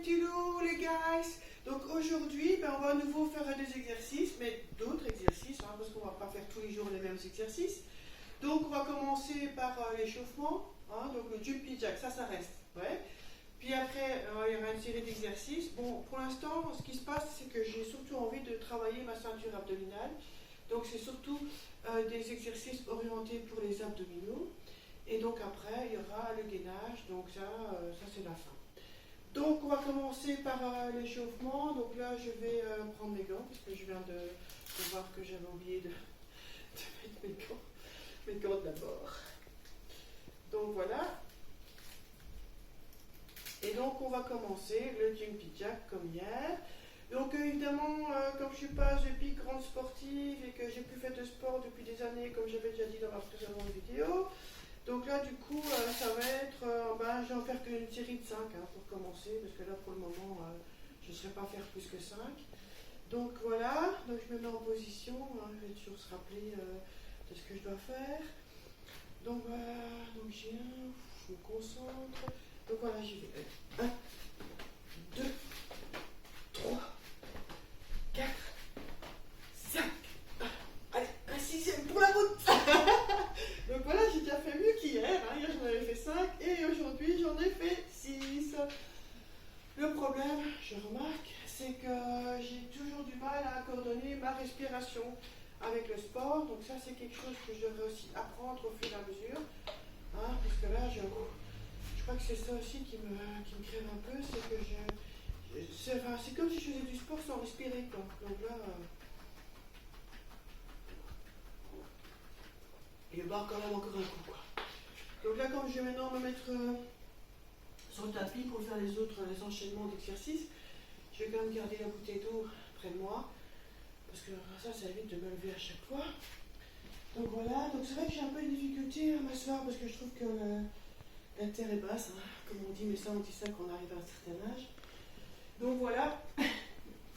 petits loups, les guys. Donc aujourd'hui, on va à nouveau faire des exercices, mais d'autres exercices, parce qu'on ne va pas faire tous les jours les mêmes exercices. Donc on va commencer par l'échauffement, donc le jumping jack, ça reste. Ouais. Puis après, il y aura une série d'exercices. Bon, pour l'instant, ce qui se passe, c'est que j'ai surtout envie de travailler ma ceinture abdominale. Donc c'est surtout des exercices orientés pour les abdominaux. Et donc après, il y aura le gainage, donc ça c'est la fin. Donc on va commencer par l'échauffement. Donc là, je vais prendre mes gants, parce que je viens de voir que j'avais oublié de mettre mes gants d'abord. Donc voilà. Et donc on va commencer le jumping jack comme hier. Donc évidemment, comme je ne suis pas une big grande sportive et que j'ai plus fait de sport depuis des années, comme j'avais déjà dit dans ma précédente vidéo, donc là du coup ça va être, je vais en faire qu'une série de 5 pour commencer, parce que là pour le moment je ne saurais pas faire plus que 5. Donc voilà, donc je me mets en position, je vais toujours se rappeler de ce que je dois faire. Donc voilà, donc je me concentre. Donc voilà, j'y vais. 1, 2, 3, 4, 5. Allez, un sixième pour la route. Donc voilà, j'ai déjà fait mieux qu'hier. Hier j'en avais fait 5 et aujourd'hui j'en ai fait 6. Le problème, je remarque, c'est que j'ai toujours du mal à coordonner ma respiration avec le sport. Donc ça c'est quelque chose que je devrais aussi apprendre au fur et à mesure. Parce que là, je crois que c'est ça aussi qui me crève un peu, c'est que c'est comme si je faisais du sport sans respirer, quoi. Donc là, il va quand même encore un coup, quoi. Donc là, comme je vais maintenant me mettre sur le tapis pour faire les enchaînements d'exercices, je vais quand même garder la bouteille d'eau près de moi, parce que ça évite de me lever à chaque fois. Donc voilà, donc c'est vrai que j'ai un peu de difficulté à m'asseoir, parce que je trouve que la terre est basse, comme on dit, mais ça on dit ça quand on arrive à un certain âge. Donc voilà,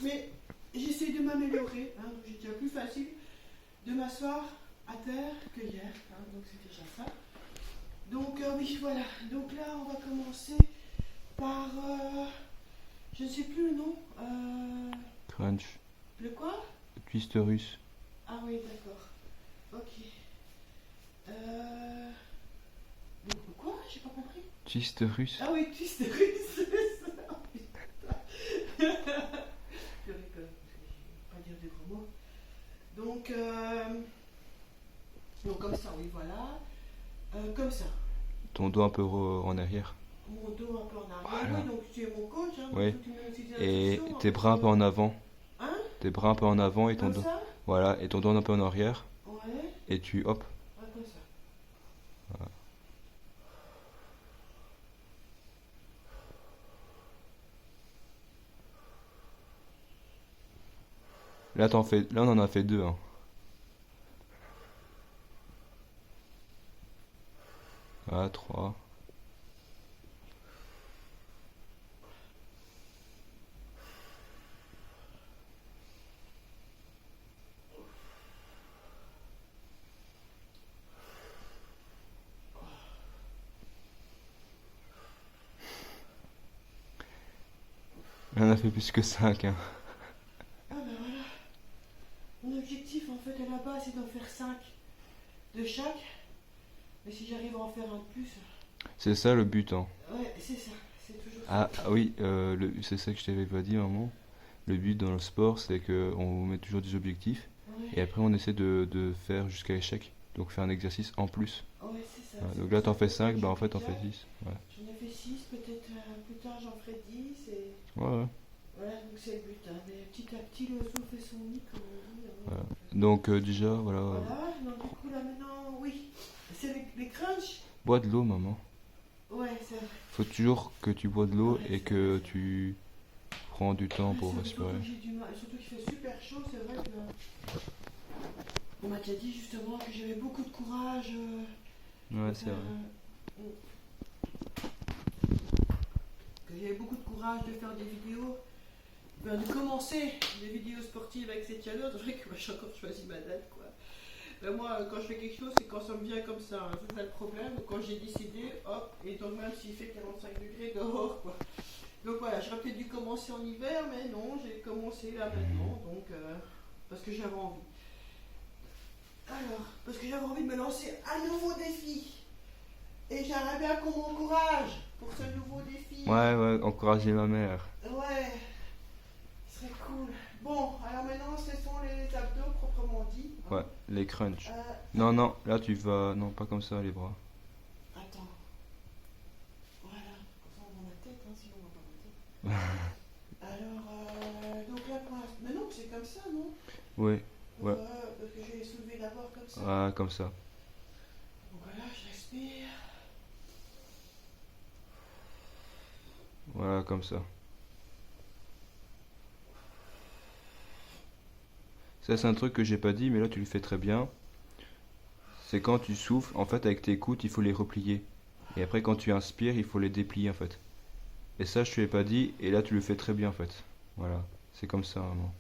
mais j'essaie de m'améliorer, donc j'ai déjà plus facile de m'asseoir à terre que hier, donc c'est déjà ça. Donc oui, voilà, donc là on va commencer par, je ne sais plus le nom. Crunch. Le quoi? Le twist russe. Ah oui, d'accord, ok. Donc quoi? J'ai pas compris. Twist russe. Ah oui, twist russe. Oh, putain. Je rigole, parce que je ne vais pas dire de gros mots. Donc comme ça, oui, voilà. Comme ça. Ton dos un peu en arrière. Mon dos un peu en arrière. Voilà. Oui, donc tu es mon coach. Oui. Donc tu me aussi des Et instructions, tes bras un peu en avant. Tes bras un peu en avant et ton comme dos. ça. Voilà, et ton dos un peu en arrière. Ouais. Et tu hop. Ouais, comme ça. Voilà. Là, on en a fait 2. Voilà, 3. Là, on a fait plus que 5. Ah ben voilà. Mon objectif en fait à la base c'est d'en faire 5 de chaque. Mais si j'arrive à en faire un de plus. C'est ça le but. Ouais, c'est ça. C'est toujours Ah ça. oui, c'est ça que je t'avais pas dit maman. Le but dans le sport, c'est qu'on met toujours des objectifs. Ouais. Et après, on essaie de faire jusqu'à l'échec. Donc, faire un exercice en plus. Ouais, c'est ça. Voilà, C'est donc pour là, ça t'en que fais je 5, fais en fait, du t'en fais jack. 6. Ouais, J'en ai fait 6, peut-être plus tard j'en ferai 10. Et... ouais. Voilà, donc c'est le but. Mais petit à petit, le oiseau fait son nid, comme on dit. Voilà. Donc, déjà, voilà. Voilà, donc du coup là maintenant, oui. C'est les crunchs. Bois de l'eau, maman. Ouais, c'est vrai. Faut toujours que tu bois de l'eau Ouais, et c'est que vrai. tu prends du temps pour respirer. Surtout que j'ai du mal, surtout qu'il fait super chaud, c'est vrai que. On m'a déjà dit justement que j'avais beaucoup de courage. Ouais, c'est vrai. Que j'avais beaucoup de courage de faire des vidéos, de commencer des vidéos sportives avec cette chaleur. C'est vrai que moi j'ai encore choisi ma date, quoi. Ben moi, quand je fais quelque chose, c'est quand ça me vient comme ça. C'est ça le problème. Quand j'ai décidé, hop, et donc même s'il fait 45 degrés dehors, quoi. Donc voilà, j'aurais peut-être dû commencer en hiver, mais non, j'ai commencé là maintenant, donc parce que j'avais envie. Alors, parce que j'avais envie de me lancer un nouveau défi. Et j'aimerais bien qu'on m'encourage pour ce nouveau défi. Ouais, encourager ma mère. Ouais, ce serait cool. Bon, alors maintenant, ce sont les abdos proprement dit. Hein. Ouais, les crunchs. Euh, Non, là tu vas... Non, pas comme ça, les bras. Attends. Voilà, comme ça on voit ma tête, hein, sinon on voit pas ma tête. Alors, donc là pour l'instant. Mais non, c'est comme ça, non? Ouais, ouais. Parce que je vais les soulever d'abord comme ça. Ah, comme ça. Donc voilà, je respire. Voilà, comme ça. Ça, c'est un truc que j'ai pas dit, mais là tu le fais très bien. C'est quand tu souffles, en fait, avec tes coudes, il faut les replier. Et après, quand tu inspires, il faut les déplier, en fait. Et ça, je te l'ai pas dit, et là, tu le fais très bien, en fait. Voilà, c'est comme ça, vraiment.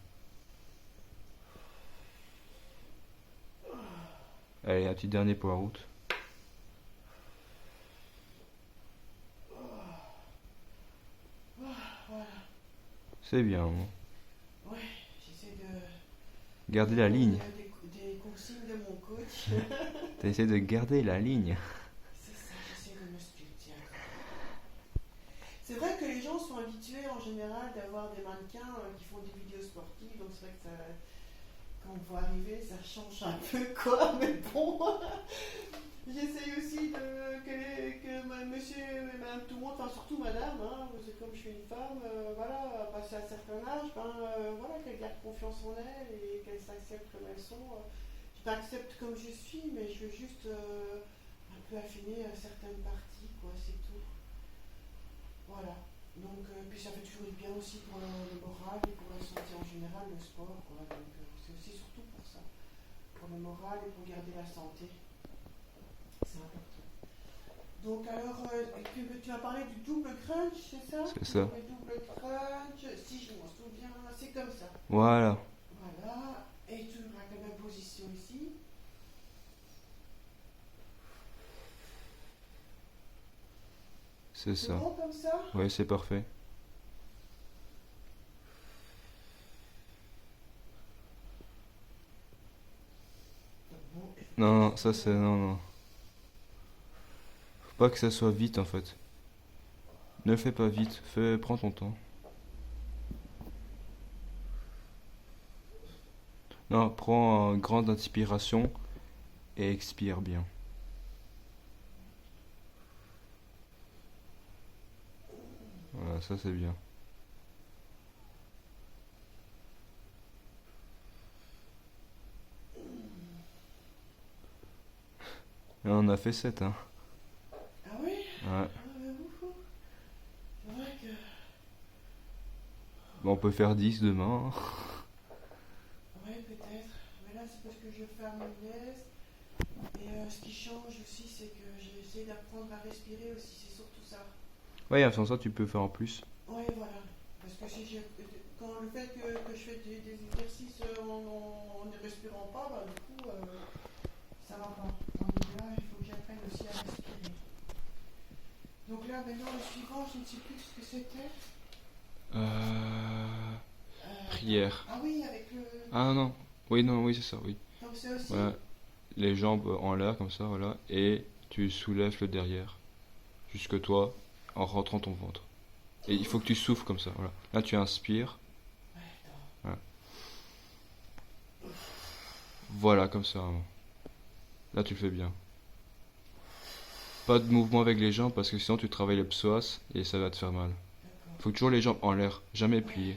Allez, un petit dernier pour la route. Voilà. C'est bien, hein. Ouais, j'essaie de. Garder la ligne. Des consignes de mon coach. T'as essayé de garder la ligne. C'est ça, j'essaie de me sculpter. C'est vrai que les gens sont habitués en général d'avoir des mannequins qui font des vidéos sportives, donc c'est vrai que ça, quand on voit arriver, ça change un peu quoi, mais bon. J'essaye aussi que monsieur et madame tout le monde, enfin surtout madame, hein, parce que comme je suis une femme, voilà, passer à un certain âge, voilà, qu'elle garde confiance en elle et qu'elle s'accepte comme elles sont. Je m'accepte comme je suis, mais je veux juste un peu affiner certaines parties, quoi, c'est tout. Voilà. Donc, puis ça fait toujours du bien aussi pour le moral et pour la santé en général, le sport, quoi. Donc, c'est aussi surtout pour ça, pour le moral et pour garder la santé. C'est important. Donc alors, tu as parlé du double crunch, c'est ça? C'est ça. Le double crunch, si je m'en souviens, c'est comme ça. Voilà, Voilà, et tu auras la même position ici. c'est C'est ça. bon comme ça? Ouais, c'est parfait. Bon, Non, ça c'est... Non. Faut pas que ça soit vite, en fait. Ne le fais pas vite. Prends ton temps. Non, prends une grande inspiration et expire bien. Voilà, ça c'est bien. Et on a fait 7, hein. Ah oui? Ouais. Ah, ouf. C'est vrai que... Bon, on peut faire 10 demain, hein. Ouais, peut-être. Mais là, c'est parce que je ferme les yeux. Et ce qui change aussi, c'est que j'ai essayé d'apprendre à respirer aussi, c'est surtout ça. Ouais, sans ça, tu peux faire en plus. Ouais, voilà. Parce que si quand le fait que je fais des exercices en ne respirant pas, bah, du coup, ça va pas. Donc là, il faut que j'apprenne aussi à respirer. Donc là, maintenant, le suivant, je ne sais plus ce que c'était. Prière. Ah oui, avec le... Ah non. Oui, c'est ça, oui. Donc c'est aussi... Voilà. Les jambes en l'air, comme ça, voilà. Et tu soulèves le derrière. Jusque toi, en rentrant ton ventre. Et il faut que tu souffles comme ça, voilà. Là, tu inspires. Ouais, attends. Voilà. Voilà, comme ça. Là, tu le fais bien. Pas de mouvement avec les jambes parce que sinon tu travailles le psoas et ça va te faire mal. D'accord. Faut toujours les jambes en l'air, jamais pliées.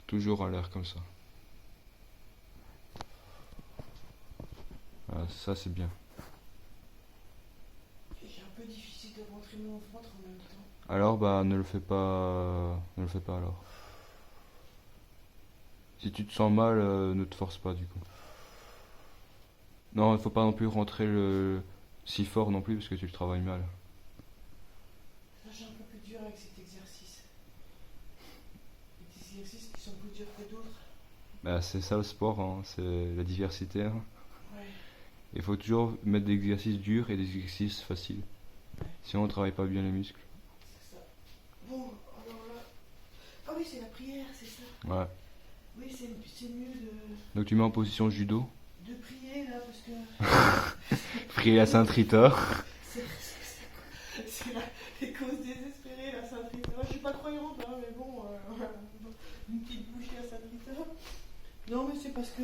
Toujours en l'air comme ça. Voilà, ça c'est bien. C'est un peu difficile de rentrer mon ventre en même temps. Alors bah ne le fais pas. Ne le fais pas alors. Si tu te sens mal, ne te force pas du coup. Non, il faut pas non plus rentrer si fort non plus parce que tu le travailles mal. Là, j'ai un peu plus dur avec cet exercice. Des exercices qui sont plus durs que d'autres. Bah c'est ça le sport, hein, c'est la diversité, hein. Ouais. Il faut toujours mettre des exercices durs et des exercices faciles. Sinon, on travaille pas bien les muscles. C'est ça. Bon, alors là. Ah oui, c'est la prière, c'est ça. Ouais. Oui, c'est mieux Donc tu mets en position judo. de prier là, parce que Prier la Sainte Rita. c'est les causes désespérées, la Sainte Rita. Je suis pas croyante, hein, mais bon, une petite bouchée à Sainte Rita. Non, mais c'est parce que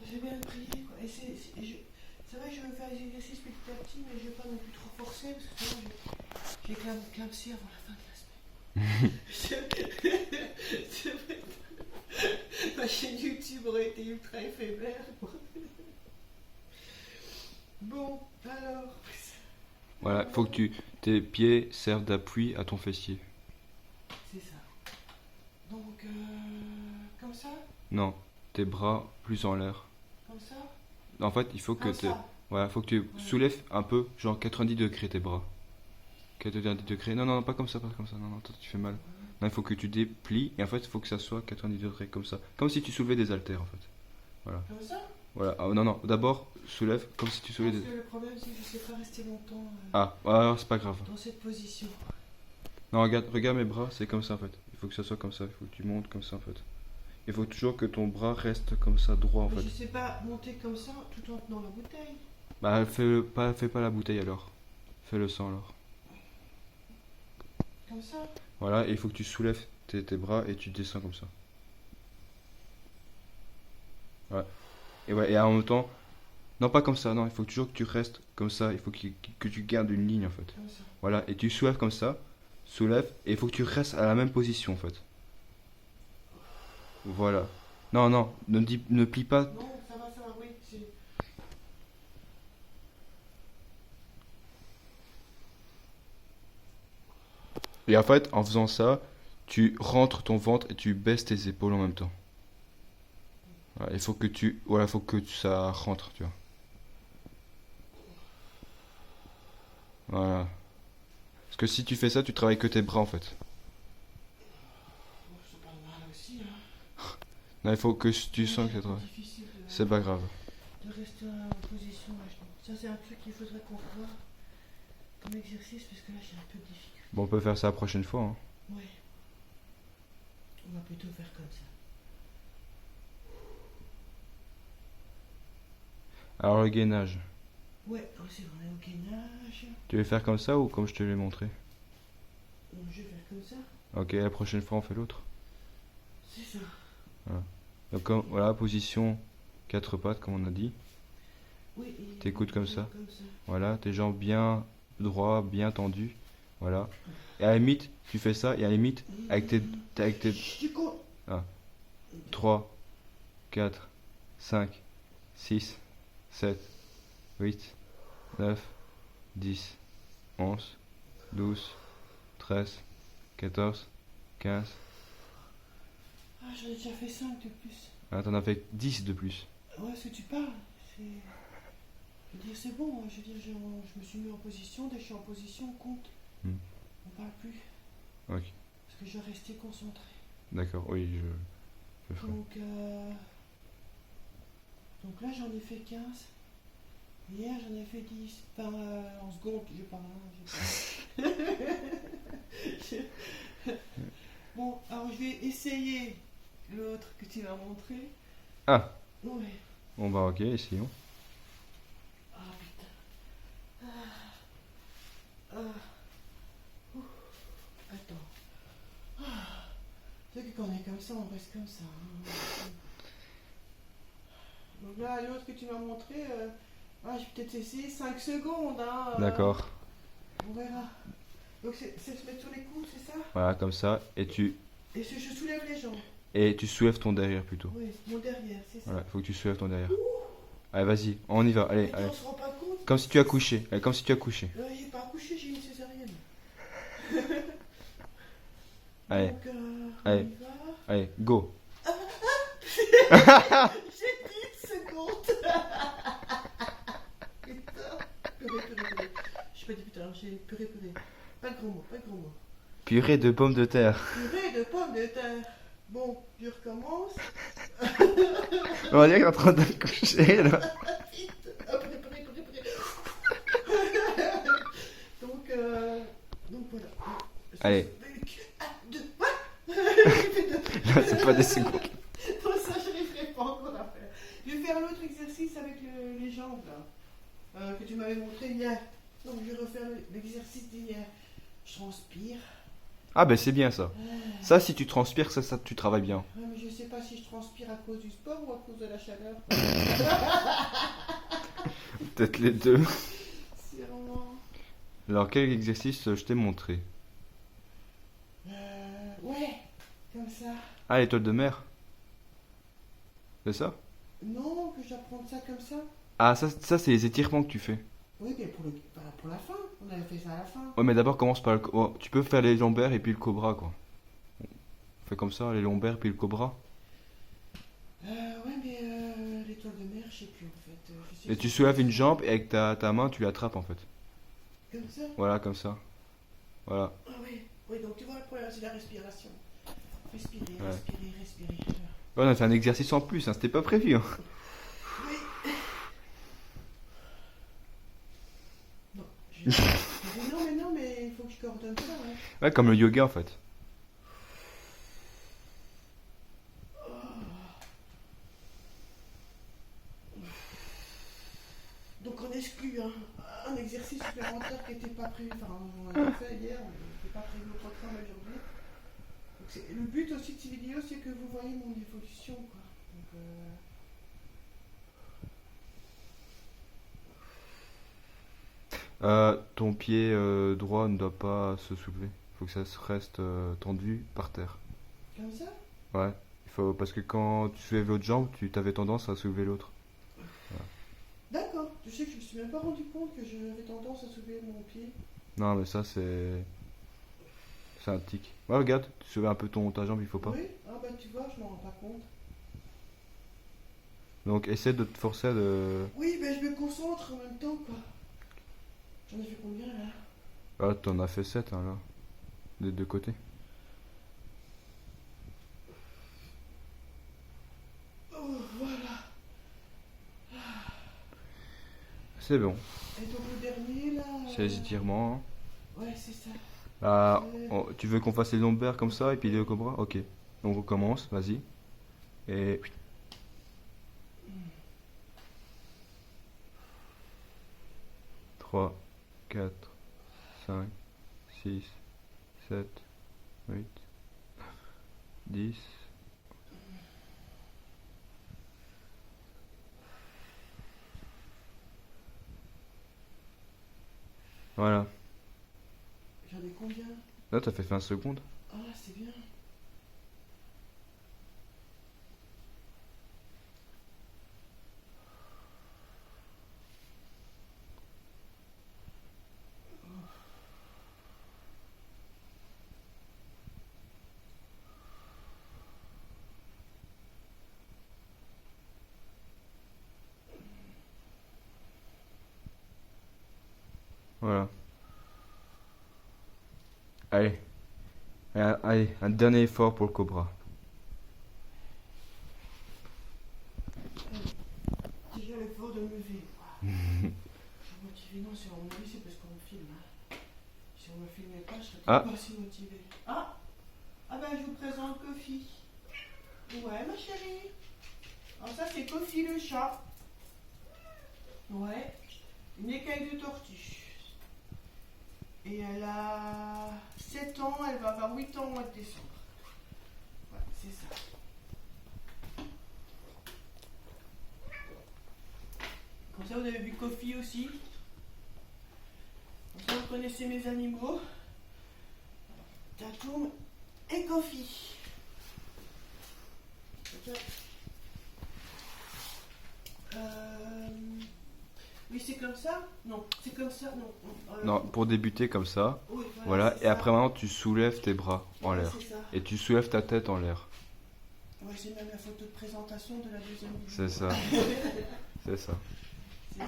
j'ai bien prié, quoi. Et c'est vrai que je veux faire les exercices petit à petit, mais je vais pas non plus trop forcer, parce que sinon j'ai clamsé avant la fin de la semaine. C'est vrai. Ma chaîne YouTube aurait été ultra éphémère. Bon, alors. Voilà, faut que tes pieds servent d'appui à ton fessier. C'est ça. Donc, comme ça, Non, tes bras plus en l'air. comme ça, En fait, il faut que comme ça. voilà, faut que tu soulèves un peu, genre 90 degrés tes bras. 90 degrés. Non, non, pas comme ça, pas comme ça. Non, non, toi, tu fais mal. Non, il faut que tu déplies et en fait, il faut que ça soit 90 degrés comme ça. Comme si tu soulevais des haltères en fait. Comme ça. Voilà. Ah, non, non, d'abord, soulève comme si tu soulevais Parce des. que le problème, c'est que je sais pas rester longtemps Ah, alors c'est pas grave. dans cette position. Non, regarde mes bras, c'est comme ça en fait. Il faut que ça soit comme ça, il faut que tu montes comme ça en fait. Il faut toujours que ton bras reste comme ça, droit en Mais fait. je sais pas monter comme ça tout en tenant la bouteille. Bah, fais pas la bouteille alors. Fais le sang alors. Comme ça. Voilà, et il faut que tu soulèves tes bras et tu descends comme ça. Ouais. Et ouais, et en même temps, non pas comme ça, non, il faut toujours que tu restes comme ça, il faut que tu gardes une ligne en fait. Comme ça. Voilà, et tu soulèves comme ça, soulève, et il faut que tu restes à la même position en fait. Voilà. Non, non, ne plie pas. Non, ça va, oui. Et en fait, en faisant ça, tu rentres ton ventre et tu baisses tes épaules en même temps. Voilà, il faut que ça rentre, tu vois. Voilà. Parce que si tu fais ça, tu travailles que tes bras en fait. Bon, c'est pas mal aussi, hein. Non, il faut que tu sens que c'est trop. Difficile C'est pas grave. de rester en position là, je pense. Ça, c'est un truc qu'il faudrait qu'on revoie comme exercice, parce que là, j'ai un peu de difficulté. Bon, on peut faire ça la prochaine fois, hein. Ouais. On va plutôt faire comme ça. Alors le gainage. Ouais, c'est vrai, au gainage. Tu veux faire comme ça ou comme je te l'ai montré? Donc, je vais faire comme ça. Ok, la prochaine fois on fait l'autre. C'est ça. Donc voilà, position 4 pattes comme on a dit. Oui, et Tes coudes comme ça. comme ça. Voilà, tes jambes bien droits, bien tendues. Voilà. Et à la limite, tu fais ça et à la limite, avec tes Je compte. 3, 4, 5, 6, 7, 8, 9, 10, 11, 12, 13, 14, 15. Ah, j'en ai déjà fait 5 de plus. Ah, t'en as fait 10 de plus. Ouais, ce que tu parles, c'est. Je veux dire, c'est bon, hein. Je veux dire, je me suis mis en position, dès que je suis en position, on compte. On parle plus. Ok, Parce que je vais rester concentré. d'accord, oui, je ferai. Donc là, j'en ai fait 15. Hier, j'en ai fait 10. Enfin, en seconde, je parle. Bon, alors je vais essayer l'autre que tu m'as montré. Ah, Ouais. bon bah ok, essayons. Ah putain. Attends. C'est que quand on est comme ça, on reste comme ça. Hein. Donc là, l'autre que tu m'as montré, je vais peut-être essayer 5 secondes. Hein, D'accord. On verra. Donc c'est se mettre sur les coudes, c'est ça? Voilà, comme ça, et Et je soulève les jambes. tu soulèves ton derrière plutôt. Oui, mon derrière, c'est ça. Voilà, faut que tu soulèves ton derrière. Allez, vas-y, on y va, allez, Mais allez. on se rend pas compte. Comme si tu as couché, allez, comme si tu as couché. J'ai pas accouché, j'ai une césarienne. Allez, Donc, allez. on y va. allez, go. J'ai 10 secondes. Putain. Purée. J'ai pas dit putain, j'ai purée. Pas de gros mots. Purée de pommes de terre. Purée de pommes de terre. Bon, je recommence. On va dire qu'il est en train d'accoucher là. Vite. Purée. Allez, 1, 2, j'ai fait 2. là, c'est pas des secondes. Non, ça, je n'arriverai pas encore à faire. Je vais faire l'autre exercice avec les jambes, là, que tu m'avais montré hier. Donc, je vais refaire l'exercice d'hier. Je transpire. Ah, ben c'est bien ça. Ça, si tu transpires, ça, tu travailles bien. Ouais, mais je sais pas si je transpire à cause du sport ou à cause de la chaleur. Peut-être les deux. Sûrement. Alors, quel exercice je t'ai montré? Ouais, comme ça. Ah, l'étoile de mer. C'est ça? Non, que j'apprends ça comme ça. Ah, ça c'est les étirements que tu fais. Oui, mais pour la fin. On avait fait ça à la fin. Ouais, mais d'abord, commence par oh, tu peux faire les lombaires et puis le cobra, quoi. Fais comme ça, les lombaires puis le cobra. Ouais, mais l'étoile de mer, je sais plus en fait. Je sais Et que tu c'est- soulèves une jambe et avec ta main, tu l'attrapes en fait. Comme ça. Voilà, comme ça. Voilà. Ah oui. Oui, donc tu vois, le problème, c'est la respiration. Respirer, Ouais. respirer, respirer. Ouais, on a fait un exercice en plus, hein, c'était pas prévu. Hein. Oui. Non, non, mais il faut que je coordonne ça, ouais. Ouais, comme le yoga en fait. Donc on exclut un exercice supplémentaire qui n'était pas prévu. Enfin, on l'a fait hier, mais qui n'était pas prévu au programme aujourd'hui. Donc, le but aussi de ces vidéos, c'est que vous voyez mon évolution, quoi. Donc, Ton pied droit ne doit pas se soulever. Faut que ça se reste tendu par terre. comme ça. Ouais. Parce que quand tu soulèves l'autre jambe, tu avais tendance à soulever l'autre. D'accord. Tu sais que je me suis même pas rendu compte que j'avais tendance à soulever mon pied. Non, mais ça c'est un tic. Ouais, regarde, tu soulèves un peu ta jambe, il faut pas. Oui. Ah bah tu vois, je m'en rends pas compte. Donc essaie de te forcer à de. Oui, ben je me concentre en même temps, quoi. J'en ai fait combien là? Ah, t'en as fait 7 hein, là. Des deux côtés. Oh, voilà. C'est bon. Et donc le dernier là. C'est les étirements. Ouais, c'est ça. Ah, tu veux qu'on fasse les lombaires comme ça et puis les cobras? Ok. On recommence, vas-y. Et. 3, 4, 5, 6, 7, 8, 10. Voilà. J'en ai combien? Là, t'as fait 20 secondes. Ah, c'est bien. Voilà. Allez. Allez, un dernier effort pour le cobra. Déjà l'effort de me lever. Je suis motivé, non, si on me dit, c'est parce qu'on me filme. Hein. Si on me filmait pas, je serais Ah. pas si motivé. Ah ben je vous présente Kofi. Ouais, ma chérie. Alors ça, c'est Kofi le chat. Ouais. Une écaille de tortue. Et elle a 7 ans, elle va avoir 8 ans au mois de décembre. Ouais, c'est ça. Comme ça, vous avez vu Kofi aussi. Comme ça, vous connaissez mes animaux. Tatoum et Kofi. Oui, c'est comme ça? Non, c'est comme ça? Non. Non, pour débuter comme ça. Oui, Voilà. c'est Et ça. après, maintenant, tu soulèves tes bras en Ouais, l'air. c'est ça. Et tu soulèves ta tête en l'air. Ouais, j'ai même la photo de présentation de la deuxième vidéo. C'est ça. C'est ça. C'est ça.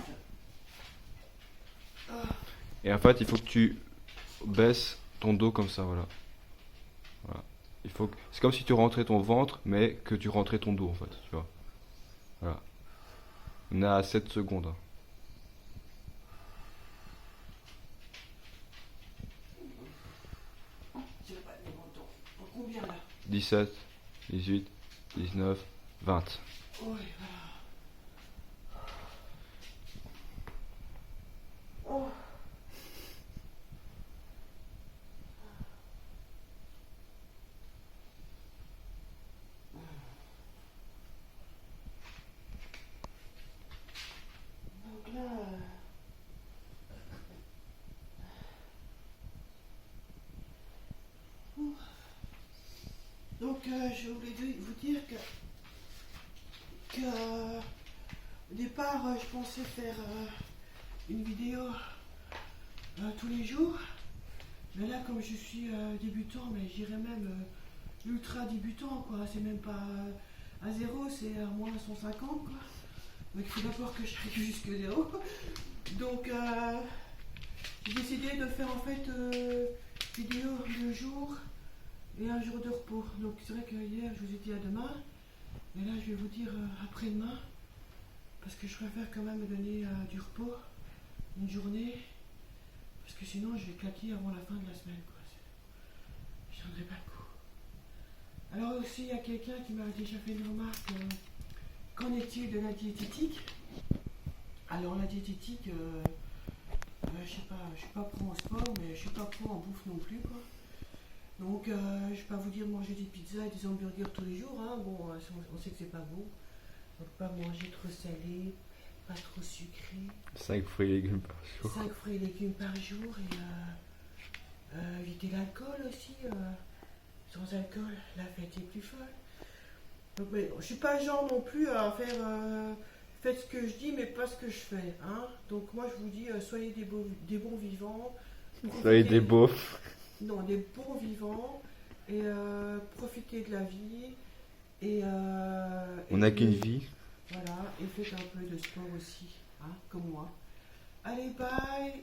Et en fait, il faut que tu baisses ton dos comme ça, voilà. Voilà. C'est comme si tu rentrais ton ventre, mais que tu rentrais ton dos, en fait, tu vois. Voilà. On est à 7 secondes. Hein. 17, 18, 19, 20. Oui, voilà. Oh. Donc là, je voulais vous dire que au départ, je pensais faire une vidéo tous les jours. Mais là, comme je suis débutant, mais j'irais même ultra débutant, quoi. C'est même pas à zéro, c'est à moins 150, quoi. Donc il faut d'abord que j'arrive jusque zéro. Donc j'ai décidé de faire en fait vidéo le jour et un jour de repos. Donc c'est vrai que hier je vous ai dit à demain, mais là je vais vous dire après-demain, parce que je préfère quand même me donner du repos, une journée, parce que sinon je vais claquer avant la fin de la semaine, quoi. Je ne tiendrai pas le coup. Alors aussi il y a quelqu'un qui m'a déjà fait une remarque, qu'en est-il de la diététique? Alors la diététique, je sais pas, je suis pas pro en sport, mais je suis pas pro en bouffe non plus, quoi. Donc, je vais pas vous dire manger des pizzas et des hamburgers tous les jours, hein. Bon, on sait que c'est pas bon. Donc, pas manger trop salé, pas trop sucré. 5 fruits et légumes par jour. 5 fruits et légumes par jour et éviter l'alcool aussi. Sans alcool, la fête est plus folle. Donc, mais, je suis pas genre non plus à faire faites ce que je dis, mais pas ce que je fais, hein. Donc, moi, je vous dis, soyez des bons vivants. Soyez des beaufs. Non, des bons vivants et profitez de la vie et On n'a qu'une vie. voilà, et faites un peu de sport aussi, hein, comme moi. Allez, bye.